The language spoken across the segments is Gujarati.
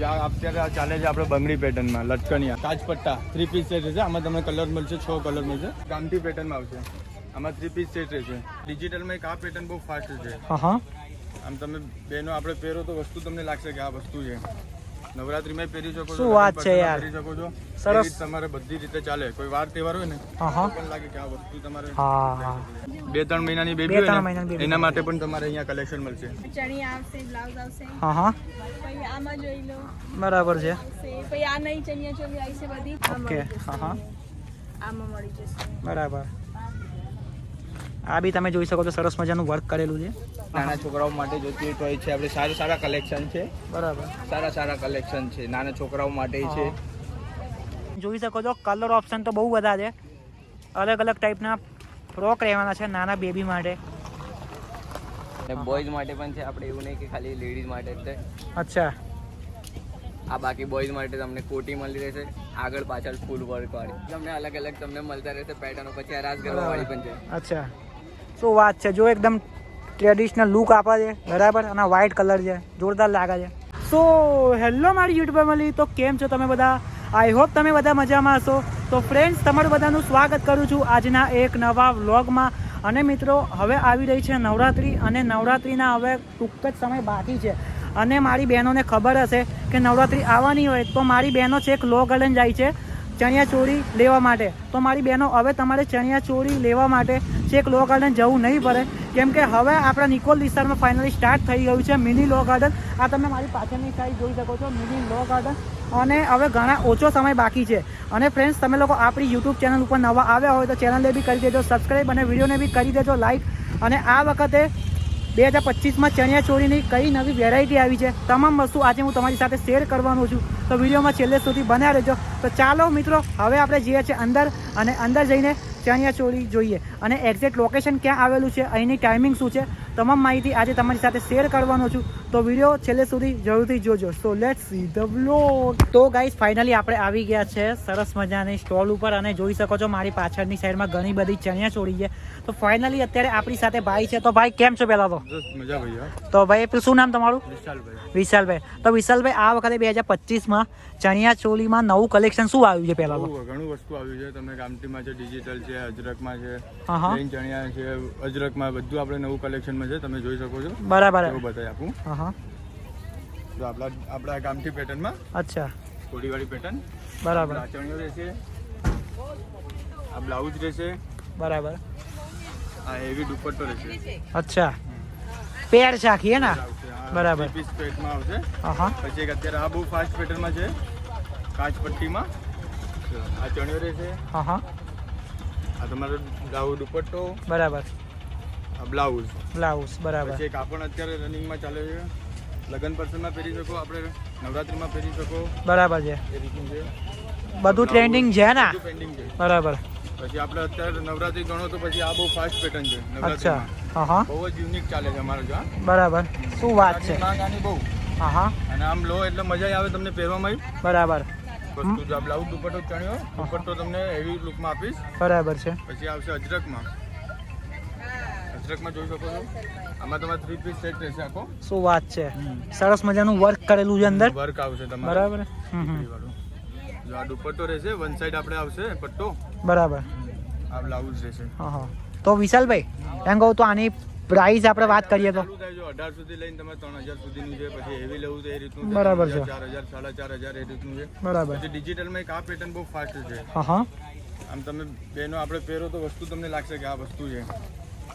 અત્યારે ચાલે છે આપણે બંગડી પેટર્નમાં લટકણિયા કાચ પટ્ટા 3 પીસ સેટ છે. આમાં તમને કલર મળશે 6 કલર મળશે. ગામઠી પેટર્નમાં આવશે. આમાં 3 પીસ સેટ છે. ડિજિટલમાં એક આ પેટર્ન બહુ ફાસ્ટ છે. આમ તમે બેનો આપણે પહેરો તો વસ્તુ તમને લાગશે કે આ વસ્તુ છે. નવરાત્રીમાં પહેરી શકો છો. શું વાત છે યાર, પહેરી શકો છો. સરસ. તમારે બધી રીતે ચાલે. કોઈ વાર તહેવાર હોય ને પણ લાગે કે આ વસ્તુ તમારે 2-3 મહિનાની બેબી હોય ને એના માટે પણ તમારે અહીંયા કલેક્શન મળશે. ચણી આવશે, બ્લાઉઝ આવશે. પછી આમાં જોઈ લો. બરાબર છે. પછી આ નહીં ચણિયા ચોલી આવી છે બધી. ઓકે. આમાં મળી જશે. બરાબર. આ બી તમે જોઈ શકો છો, સરસ મજાનું વર્ક કરેલું છે. નાના છોકરાઓ માટે જોતી હોય છે આપણે સારા કલેક્શન છે. બરાબર. સારા કલેક્શન છે નાના છોકરાઓ માટે છે. જોઈ શકો છો કલર ઓપ્શન તો બહુ બધા છે. અલગ અલગ ટાઈપના ફ્રોક રહેવાના છે નાના બેબી માટે. બોયઝ માટે પણ છે. આપણે એવું નહીં કે ખાલી લેડીઝ માટે જ છે. અચ્છા. આ બાકી બોયઝ માટે તમને કોટી મળી રહેશે, આગળ પાછળ ફૂલ વર્ક વાળી તમને અલગ તમને મળતા રહેશે પેટર્નો. પછી આ રાસ ગરબા વાળી પણ છે. અચ્છા, શું વાત છે. જો એકદમ ટ્રેડિશનલ લુક આપે છે. બરાબર. અને વ્હાઇટ કલર છે, જોરદાર લાગે છે. સો હેલો મારી યુટ્યુબ ફેમિલી, તો કેમ છો તમે બધા? આઈ હોપ તમે બધા મજામાં હશો. તો ફ્રેન્ડ્સ, તમારું બધાનું સ્વાગત કરું છું આજના એક નવા વ્લોગમાં. અને મિત્રો, હવે આવી રહી છે નવરાત્રિ, અને નવરાત્રિના હવે ટૂંક જ સમય બાકી છે. અને મારી બહેનોને ખબર હશે કે નવરાત્રિ આવવાની હોય તો મારી બહેનો છે એક લો ગાર્ડન જાય છે ચણિયા ચોળી લેવા માટે. તો મારી બહેનો, હવે તમારે ચણિયા ચોળી લેવા માટે છેક લો ગાર્ડન જવું નહીં પડે, કેમ કે હવે આપણા નિકોલ વિસ્તારમાં ફાઇનલી સ્ટાર્ટ થઈ ગયું છે મિની લો ગાર્ડન. આ તમે મારી પાછળની સાઈડ જોઈ શકો છો, મિની લો ગાર્ડન. અને હવે ઘણા ઓછો સમય બાકી છે. અને ફ્રેન્ડ્સ, તમે લોકો આપણી યુટ્યુબ ચેનલ ઉપર નવા આવ્યા હોય તો ચેનલને બી કરી દેજો સબસ્ક્રાઈબ, અને વિડીયોને બી કરી દેજો લાઈક. અને આ વખતે 2025માં ચણિયા ચોળીની કઈ નવી વેરાયટી આવી છે, તમામ વસ્તુ આજે હું તમારી સાથે શેર કરવાનો છું. તો વિડીયોમાં છેલ્લે સુધી બન્યા રહેજો. તો ચાલો મિત્રો, હવે આપણે જઈએ છીએ અંદર, અને અંદર જઈને ચણિયા ચોળી જોઈએ. અને એક્ઝેક્ટ લોકેશન ક્યાં આવેલું છે, અહીંની ટાઈમિંગ શું છે, તમામ માહિતી આજે તમારી સાથે શેર કરવાનો છું. તો વિડીયો છેલ્લે સુધી જરૂરથી જોજો. So let's see the vlog. તો ગાઈઝ, ફાઇનલી આપણે આવી ગયા છે સરસ મજાની સ્ટોલ ઉપર, અને જોઈ શકો છો મારી પાછળની સાઈડમાં ઘણી બધી ચણિયા ચોળી છે. તો ફાઇનલી અત્યારે આપણી સાથે ભાઈ છે. તો ભાઈ કેમ છો પહેલા તો? મજા ભાઈ. તો ભાઈ શું નામ તમારું? વિશાલભાઈ. તો વિશાલભાઈ, આ વખતે 2025માં ચણિયા ચોળીમાં નવું કલેક્શન શું આવ્યું છે? પહેલા તો ઘણું વસ્તુ આવ્યું છે. તમને ગામઠીમાં છે, ડિજિટલ છે, અજરકમાં છે, પ્લેન ચણિયા છે, અજરકમાં બધું આપણે નવું કલેક્શનમાં છે. તમે જોઈ શકો છો. બરાબર. એવું બતાવી આપું. તો આપણા ગામઠી પેટર્નમાં. અચ્છા. કોડીવાળી પેટર્ન. બરાબર. આ ચણિયો રહેશે, આ બ્લાઉઝ રહેશે. બરાબર. આ હેવી દુપટ્ટો રહેશે. અચ્છા, પેર છે આખી હે ને? બરાબર. 3 પીસ પેટમાં આવશે. પછી એક અત્યારે આ બહુ ફાસ્ટ પેટર્નમાં છે, કાચ પટ્ટીમાં. આ ચણિયો રહેશે. આ તમારો દુપટ્ટો. બરાબર. આ બ્લાઉઝ. બરાબર. પછી એક આ પણ અત્યારે રનિંગમાં ચાલે છે. લગ્ન પ્રસંગમાં પહેરી શકો, આપણે નવરાત્રીમાં પહેરી શકો. બરાબર છે. એ રીતનું છે. બધું ટ્રેન્ડિંગ છે ને? ટ્રેન્ડિંગ છે. બરાબર. પછી આપણે અત્યારે નવરાત્રી ગણો તો પછી આ બહુ ફાસ્ટ પેટર્ન છે. અચ્છા. બહુ જ યુનિક ચાલે છે અમારે જો. બરાબર. શું વાત છે. માંગ આની બહુ. અને આમ લો એટલે મજા આવે તમને પહેરવામાં. બરાબર. વસ્તુ જો બ્લાઉઝ દુપટ્ટો ચણ્યો, દુપટ્ટો તમને હેવી લુકમાં આપીશ. બરાબર છે. પછી આવશે અજરકમાં. અજરકમાં જોઈ શકો છો. આમાં તમારે 3 પીસ સેટ રહેશે આખો. શું વાત છે. સરસ મજાનું વર્ક કરેલું છે અંદર. વર્ક આવશે તમારે. બરાબર. જો આ દુપટ્ટો રહેશે, વન સાઈડ આપણે આવશે પટ્ટો. બરાબર. આ બ્લાઉઝ રહેશે. તો વિશાલભાઈ, એમ કહું તો આની પ્રાઇસ આપણે વાત કરીએ તો 18 સુધી લઈને તમે 3000 સુધીનું છે. પછી હેવી લેવું તો એ રીતનું. બરાબર છે. 4000, 4500 એ રીતનું છે. બરાબર. પછી ડિજિટલમાં એક આ પેટર્ન બહુ ફાસ્ટ છે. આમ તમે બેનો આપણે પહેરો તો વસ્તુ તમને લાગશે કે આ વસ્તુ છે.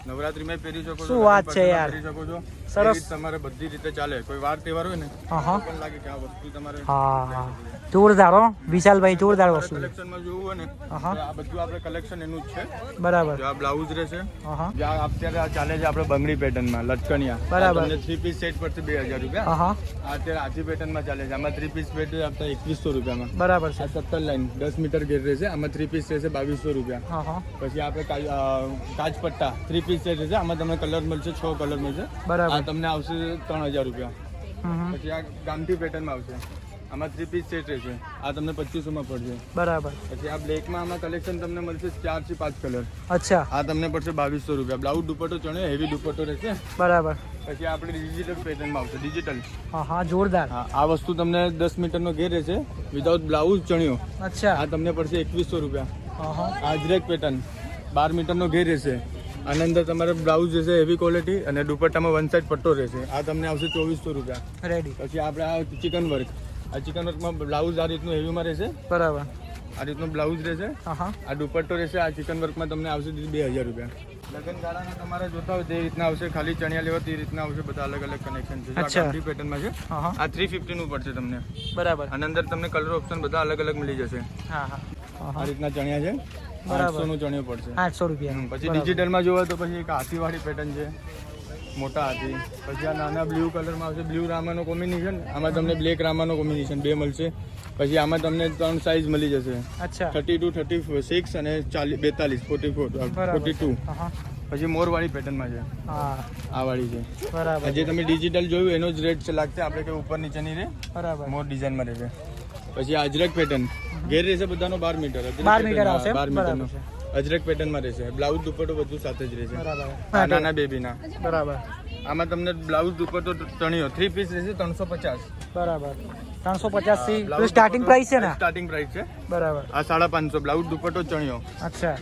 નવરાત્રીમાં પહેરી શકો છો. શું વાત છે યાર, પહેરી શકો છો. સરસ. તમારે બધી રીતે ચાલે. કોઈ વાર તહેવાર હોય ને પણ લાગે કે આ વસ્તુ તમારે. જોરદાર. વિશાલભાઈ, જોરદાર વસ્તુ. કલેક્શનમાં જોવું હોય ને આ બધું આપણે કલેક્શન એનું જ છે. બરાબર. જો આ બ્લાઉઝ રહેશે. અત્યારે ચાલે છે આપણે બંગડી પેટર્નમાં લટકણિયા. બરાબર. 3 પીસ સેટ પડશે 2000 રૂપિયા. અત્યારે આજી પેટર્નમાં ચાલે છે. આમાં 3 પીસ સેટ આપતા 2100 રૂપિયામાં. બરાબર છે. 17 લાઈન 10 મીટર ઘેર રહેશે. આમાં 3 પીસ રહેશે 2200 રૂપિયા. પછી આપણે કાચ પટ્ટા 3 પીસ સેટ રહેશે. આમાં તમને કલર મળશે 6 કલર મળશે. બરાબર. આ તમને આવશે 3000 રૂપિયા. પછી આ ગામઠી પેટર્નમાં આવશે. આમાં 3 પીસ સેટ રહેશે. આ તમને 2500માં પડશે. બરાબર. પછી આ બ્લેકમાં આમાં કલેક્શન તમને મળશે 4 થી 5 કલર. અચ્છા. આ તમને પડશે 2200 રૂપિયા. બ્લાઉઝ દુપટ્ટો ચણે હેવી દુપટ્ટો રહેશે. બરાબર. પછી આપણે ડિજિટલ પેટર્નમાં આવશે ડિજિટલ. હા જોરદાર. હા આ વસ્તુ તમને 10 મીટરનો ઘેર રહેશે વિધાઉટ બ્લાઉઝ ચણિયો. અચ્છા. આ તમને પડશે 2100 રૂપિયા. હા આ અજરક પેટર્ન 12 મીટરનો ઘેર રહેશે. આની અંદર તમારે બ્લાઉઝ રહેશે હેવી ક્વોલિટી અને દુપટ્ટામાં વન સાઈડ પટ્ટો રહેશે. આ તમને આવશે 2400 રૂપિયા. રેડી. પછી આપણે આ ચિકન વર્ક. આ ચિકન વર્કમાં બ્લાઉઝ આ રીતનું હેવીમાં રહેશે. બરાબર. આ રીતનું બ્લાઉઝ રહેશે. હા આ દુપટ્ટો રહેશે. આ ચિકન વર્કમાં તમને આવશે 2000 રૂપિયા. લગન ગાળાના તમારે જોતા હોય તે રીતના આવશે. ખાલી ચણિયા લેવા તે રીતના આવશે. બધા અલગ અલગ કનેક્શન છે. આ અચ્છા. ગામઠી પેટર્નમાં છે. હા આ 350 નું પડશે તમને. બરાબર. આની અંદર તમને કલર ઓપ્શન બધા અલગ અલગ મળી જશે. હા આ રીતના ચણિયા છે. 800 નું ચણિયો પડશે. 800 રૂપિયા. પછી ડિજિટલમાં જોવા તો પછી એક હાથીવાળી પેટર્ન છે. મોટા હાથી. પછી આ નાના બ્લુ કલરમાં આવશે. બ્લુ રામાનો કોમ્બિનેશન. આમાં તમને બ્લેક રામાનો કોમ્બિનેશન બે મળશે. પછી આમાં તમને 3 સાઇઝ મળી જશે. અચ્છા. 32, 36 અને 42, 44, 42. પછી મોરવાળી પેટર્નમાં છે. હા આ વાળી છે. બરાબર. જે તમે ડિજિટલ જોયું એનો જ રેટ છે લાગશે. આપણે કે ઉપર નીચેની રહે. બરાબર. મોર ડિઝાઇનમાં રહેશે. પછી આ અજરક પેટર્ન ઘેર રહેશે બધાનો 12 મીટર. 12 મીટર આવશે. 12 મીટરનો અજરક પેટર્નમાં રહેશે. બ્લાઉઝ દુપટ્ટો બધું સાથે જ રહેશે. બરાબર. આ નાના બેબીના. બરાબર. આમાં તમને બ્લાઉઝ દુપટ્ટો ચણિયો 3 પીસ રહેશે 350. બરાબર. 350 થી સ્ટાર્ટિંગ પ્રાઇસ છે ને? સ્ટાર્ટિંગ પ્રાઇસ છે. બરાબર. આ 550 બ્લાઉઝ દુપટ્ટો ચણિયો. અચ્છા.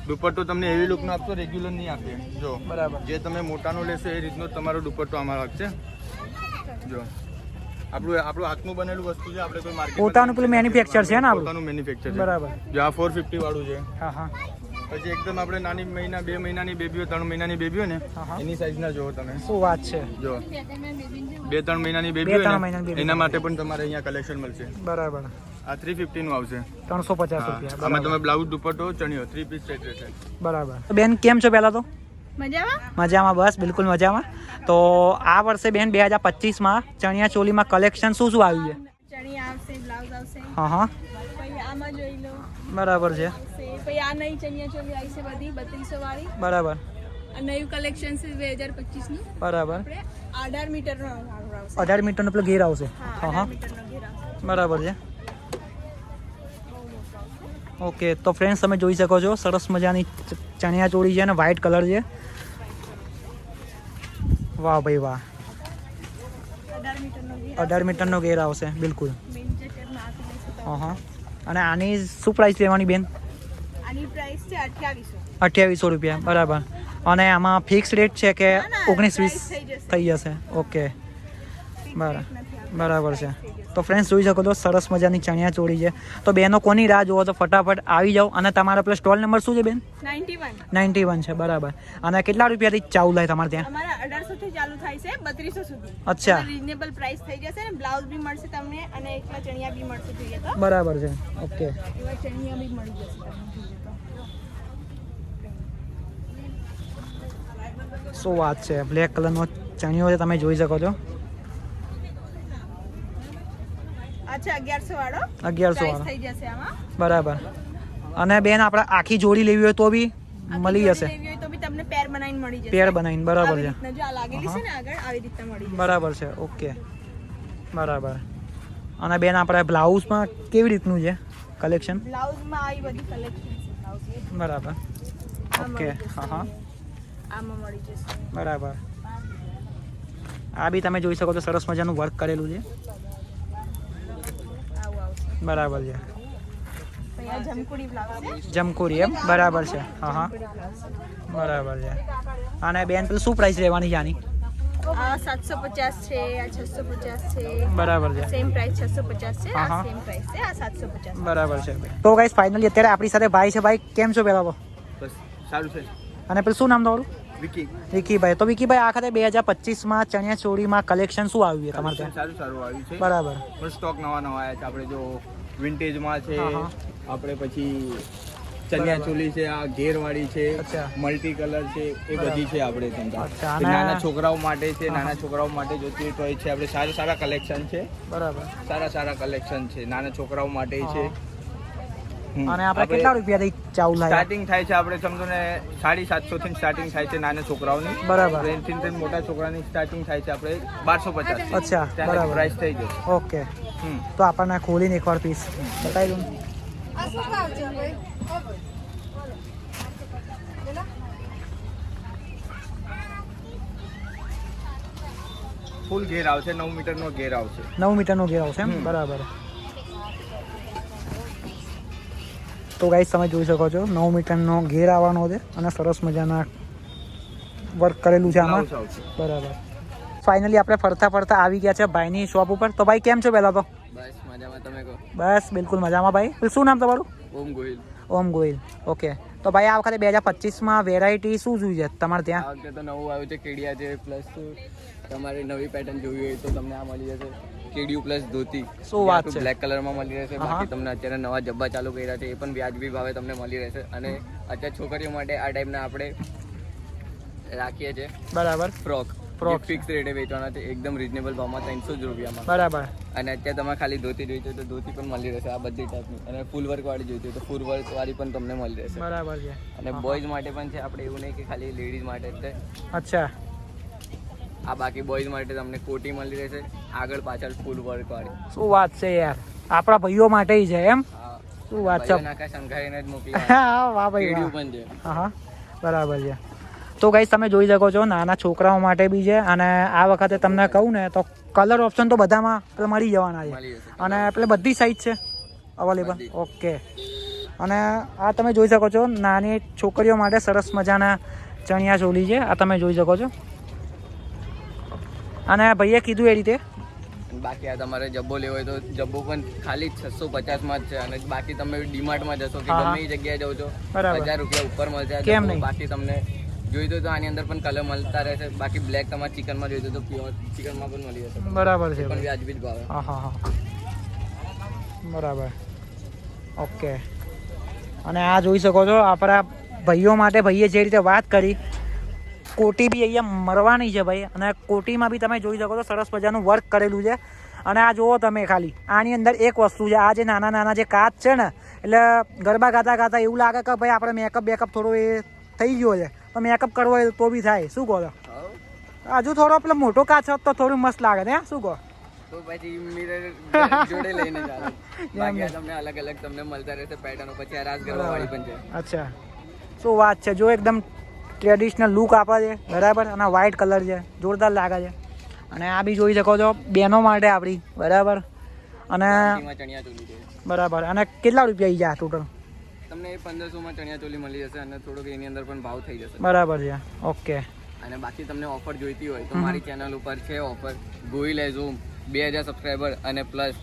દુપટ્ટો તમને હેવી લુકનો આપશો, રેગ્યુલર નહીં આપે. જો બરાબર. જે તમે મોટાનો લેશો એ રીતનો તમારો દુપટ્ટો આમાં લાગશે. જો આપણું હાથનું બનેલું વસ્તુ છે. આપણે કોઈ માર્કેટ પોતાનું પેલું મેન્યુફેક્ચર છે ને આપણું? પોતાનું મેન્યુફેક્ચર છે. બરાબર. જો આ 450 વાળું છે. હા પછી એકદમ આપણે નાની મહિના 2 મહિનાની બેબીઓ 3 મહિનાની બેબીઓ ને એની સાઈઝના જોવો તમે. શું વાત છે. જો 2-3 મહિનાની બેબીઓ એના માટે પણ તમારે અહીંયા કલેક્શન મળશે. બરાબર. આ 350 નું આવશે. 350 રૂપિયા. આમાં તમે બ્લાઉઝ દુપટ્ટો ચણિયો 3 પીસ સેટ રહેશે. બરાબર. બેન કેમ છો પહેલા તો? મજામાં બસ બિલકુલ મજામાં. તો આ વર્ષે બેન 2025માં ચણિયા ચોલીમાં કલેક્શન શું આવ્યું છે? ચણિયા આવશે, બ્લાઉઝ આવશે. હા પછી આમાં જોઈ લો. બરાબર છે. પછી આ નવી ચણિયા ચોલી આવી છે બધી 3200 વાળી. બરાબર. આ નવું કલેક્શન છે 2025 નું. બરાબર. આપણે 18 મીટરનો આવશે. 18 મીટરનો પેલો ઘેર આવશે. હા 18 મીટરનો ઘેર આવશે. બરાબર છે. ઓકે તો ફ્રેન્ડ્સ તમે જોઈ શકો છો સરસ મજાની ચણિયા ચોળી છે અને વ્હાઇટ કલર છે. વાહ ભાઈ વાહ. 18 મીટરનો ઘેર આવશે બિલકુલ. હા અને આની શું પ્રાઇસ લેવાની બેન? આની પ્રાઇસ છે 2800. 2800 રૂપિયા. બરાબર. અને આમાં ફિક્સ રેટ છે કે 19-20 થઈ જશે? ઓકે બરાબર છે. તો ફ્રેન્ડ્સ જોઈ શકો છો સરસ મજાની ચણિયા ચોળી છે. તો બેનો કોની રાહ જોવો તો ફટાફટ આવી જાઓ. અને તમારો પેલો સ્ટોલ નંબર શું છે બેન? 91 છે. બરાબર. અને કેટલા રૂપિયાથી ચાલુ થાય તમારે ત્યાં? અમારા 1800 થી ચાલુ થાય છે 3200 સુધી. અચ્છા. રીઝનેબલ પ્રાઇસ થઈ જશે ને બ્લાઉઝ બી મળશે તમને અને એકલા ચણિયા બી મળશે જોઈએ તો. બરાબર છે. ઓકે. એવા ચણિયા બી મળી જશે તમને જોઈએ તો. શું વાત છે. બ્લેક કલરનો ચણિયો છે તમે જોઈ શકો છો. અચ્છા 1100 વાળો 1100 વાળો થઈ જશે આમાં. બરાબર. અને બેન આપણે આખી જોડી લેવી હોય તો બી મળી જશે? લેવી હોય તો બી તમને પેર બનાવીને મળી જશે. પેર બનાવીને. બરાબર છે. જો આ લાગેલી છે ને આગળ આવી રીતે મળી જશે. બરાબર છે. ઓકે બરાબર. અને બેન આપણે બ્લાઉઝમાં કેવી રીતનું છે કલેક્શન? બ્લાઉઝમાં આવી બધી કલેક્શન છે બ્લાઉઝ. બરાબર. ઓકે. હા આમાં મળી જશે. બરાબર. આ બી તમે જોઈ શકો છો સરસ મજાનું વર્ક કરેલું છે. બરાબર છે. જમકુડી બ્લાઉઝ છે. જમકુડી એમ? બરાબર છે. હા બરાબર છે. અને બેન પેલું શું પ્રાઇસ રહેવાની છે આની? આ 750 છે, આ 650 છે. બરાબર છે. સેમ પ્રાઇસ 650 છે. આ સેમ પ્રાઇસ છે. આ 750. બરાબર છે. તો ગાઈસ ફાઇનલી અત્યારે આપણી સાથે ભાઈ છે. ભાઈ કેમ છો પહેલા તો? બસ સારું છે. અને પેલું શું નામ તમારું? વિકીભાઈ. તો વિકીભાઈ આ વખતે 2025માં ચણિયા ચોળીમાં કલેક્શન શું આવ્યું છે તમારે ત્યાં? સારું આવ્યું છે. બરાબર. સ્ટોક નવા આવ્યા છે. આપણે જો વિન્ટેજમાં છે, આપણે પછી ચણિયા ચોલી છે, આ ઘેરવાળી છે, મલ્ટી કલર છે, એ બધી છે આપણે ધંધા. નાના છોકરાઓ માટે છે, નાના છોકરાઓ માટે જોતી હોય છે આપણે સારા કલેક્શન છે. બરાબર. સારા કલેક્શન છે નાના છોકરાઓ માટે છે. અને આપણે કેટલા રૂપિયાથી ચાલુ થાય? સ્ટાર્ટિંગ થાય છે આપણે સમજો ને 750 થી સ્ટાર્ટિંગ થાય છે નાના છોકરાઓની. બરાબર. એનથી મોટા છોકરાની સ્ટાર્ટિંગ થાય છે આપણે 1250. અચ્છા બરાબર. પ્રાઇસ થઈ જશે. ઓકે. તો આપણને ખોલીને એકવાર પીસ બતાવી દઉં. ફૂલ ઘેર આવશે, 9 મીટરનો ઘેર આવશે. 9 મીટરનો ઘેર આવશે એમ, બરાબર. તો ગાઈસ તમે જોઈ શકો છો 9 મીટરનો ઘેર આવવાનો છે અને સરસ મજાના વર્ક કરેલું છે આમાં, Blouse આવશે. બરાબર. ફાઇનલી આપણે ફરતા ફરતા આવી ગયા છે ભાઈની શોપ ઉપર. તો ભાઈ કેમ છો પહેલા તો? બસ મજામાં, તમે કહો. બસ બિલકુલ મજામાં ભાઈ. શું નામ તમારું? ઓમ ગોહિલ. ઓમ ગોહિલ. ઓકે. તો ભાઈ આ વખતે 2025માં વેરાયટી શું જોઈ છે તમારે ત્યાં? આ વખતે તો નવું આવ્યું છે કેડિયા છે, પ્લસ તમારે નવી પેટર્ન જોવી હોય તો તમને આ મળી જશે કેડિયું પ્લસ ધોતી. શું વાત છે? બ્લેક કલરમાં મળી રહેશે. બાકી તમને અત્યારે નવા જબ્બા ચાલુ કર્યા છે, એ પણ વ્યાજબી ભાવે તમને મળી રહેશે. અને અત્યારે છોકરીઓ માટે આ ટાઈપના આપણે રાખીએ છીએ બરાબર. ફ્રોક. Frock. ફિક્સ રેટે વેચવાના છે, એકદમ રિઝનેબલ ભાવમાં 300 જ રૂપિયામાં. બરાબર. અને અત્યારે તમે ખાલી ધોતી જોઈતી હોય તો ધોતી પણ મળી રહેશે આ બધી ટાઈપની. અને ફૂલ વર્ક વાળી જોઈતી હોય તો ફૂલ વર્ક વાળી પણ તમને મળી રહેશે. બરાબર છે. અને બોયઝ માટે પણ છે, આપણે એવું નહીં કે ખાલી લેડીઝ માટે જ છે. અચ્છા. આ બાકી બોયઝ માટે તમને કોટી મળી રહેશે, આગળ પાછળ ફૂલ વર્ક વાળી. શું વાત છે યાર, આપણા ભાઈઓ માટે છે એમ? શું વાત છે? નાકા સંઘાઈને જ મોકલી હા વાહ ભાઈ કેડિયું વાહ. પણ છે. હા હા બરાબર છે. તો ગાઈસ તમે જોઈ શકો છો નાના છોકરાઓ માટે બી છે. અને આ વખતે તમને કહું ને તો કલર ઓપ્શન તો બધામાં મળી જવાના છે. મળી જશે. અને એટલે બધી સાઈઝ છે અવેલેબલ. બધી. ઓકે. અને આ તમે જોઈ શકો છો નાની છોકરીઓ માટે સરસ મજાના ચણિયા ચોલી છે, આ તમે જોઈ શકો છો. અને ભાઈએ કીધું એ રીતે અને બાકી આ તમારે જબ્બો લેવો હોય તો જબ્બો પણ ખાલી 650 માં જ છે. અને બાકી તમે ડીમાર્ટમાં જશો કે હા. ગમે એ જગ્યાએ જાઓ છો બરાબર. 1000 રૂપિયા ઉપર મળશે આ કેમ જબ્બો. નહીં? બાકી તમને જોઈતો તો આની અંદર પણ કલર મળતા રહેશે. બાકી બ્લેક તમારે ચિકનમાં જોઈતો તો પ્યોર ચિકનમાં પણ મળી જશે. બરાબર છે પણ ભાઈ. વ્યાજબી જ ભાવે. હા હા હા બરાબર. ઓકે. અને આ જોઈ શકો છો આપણા ભાઈઓ માટે ભાઈએ જે રીતે વાત કરી, કોટી બી અહીંયા મરવાની છે ભાઈ. અને કોટીમાં બી તમે જોઈ શકો છો સરસ મજાનું વર્ક કરેલું છે. અને આ જુઓ તમે ખાલી આની અંદર એક વસ્તુ છે, આ જે નાના નાના જે કાચ છે ને, એટલે ગરબા ગાતા ગાતા એવું લાગે કે ભાઈ આપણે મેકઅપ બેકઅપ થોડો એ થઈ ગયો છે, તો મેકઅપ કરવો હોય તો બી થાય. શું કહો છો? હજુ થોડો પેલો મોટો કાચ હોત તો થોડું મસ્ત લાગે ને, શું કહો? તો પછી મિરર જોડે લઈને ચાલો. બાકી આ તમને અલગ અલગ તમને મળતા રહેશે પેટર્નો. પછી આ રાસ ગરબા વાળી પણ છે. અચ્છા. શું વાત છે, જો એકદમ ટ્રેડિશનલ લુક આપે છે, બરાબર. અને વ્હાઇટ કલર છે, જોરદાર લાગે છે. અને આ બી જોઈ શકો છો બહેનો માટે આપણી, બરાબર. અને ગામઠીમાં ચણિયા ચોલી છે. બરાબર. અને કેટલા રૂપિયા આવી જાય ટોટલ? તમને 1500 માં ચણિયા ચોલી મળી જશે. અને થોડોક એની અંદર પણ ભાવ થઈ જશે. બરાબર છે. ઓકે. અને બાકી તમને ઓફર જોઈતી હોય તો મારી ચેનલ ઉપર છે ઓફર. ગોહિલ એઝૂમ 2000 સબસ્ક્રાઈબર અને પ્લસ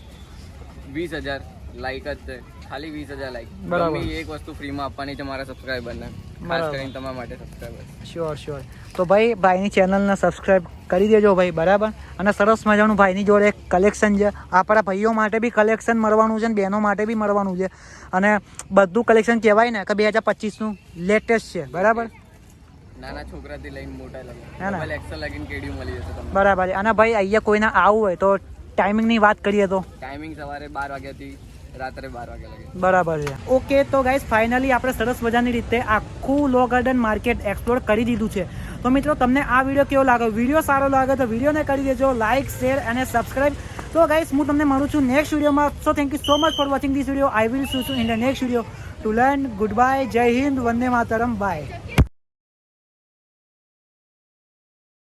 20000 લાઈક જ છે. ખાલી 20000 લાઈક. બરાબર. ગમે એક વસ્તુ ફ્રીમાં આપવાની છે મારા સબસ્ક્રાઈબરને, ખાસ કરીને તમારા માટે સબસ્ક્રાઈબર. Sure sure. તો ભાઈ ભાઈની ચેનલને સબસ્ક્રાઈબ કરી દેજો ભાઈ, બરાબર. અને સરસ મજાનું ભાઈની જોડે કલેક્શન છે. આપણા ભાઈઓ માટે બી કલેક્શન મળવાનું છે ને બહેનો માટે બી મળવાનું છે. અને બધું કલેક્શન કહેવાય ને કે 2025નું લેટેસ્ટ છે, બરાબર. નાના છોકરાથી લઈને મોટા હે ને? લગીને ડબલ એક્સેલ લગીને કેડિયું મળી જશે તમને. બરાબર. અને ભાઈ અહીંયા કોઈને આવવું હોય તો ટાઈમિંગની વાત કરીએ તો? ટાઈમિંગ સવારે 12 વાગ્યાથી રાત્રે 12 વાગ્યા લગી. બરાબર છે. ઓકે. તો ગાઈસ ફાઇનલી આપણે સરસ મજાની રીતે આખું લો ગાર્ડન માર્કેટ એક્સપ્લોર કરી દીધું છે. તો મિત્રો તમને આ વિડીયો કેવો લાગ્યો? વિડીયો સારો લાગે તો વિડીયોને કરી દેજો લાઇક, શેર અને સબસ્ક્રાઇબ. તો ગાઈસ હું તમને મળું છું નેક્સ્ટ વિડીયોમાં. So thank you so much for watching this video. I will see you in the next video. To learn good bye. જય હિન્દ. વંદે માતરમ. બાય.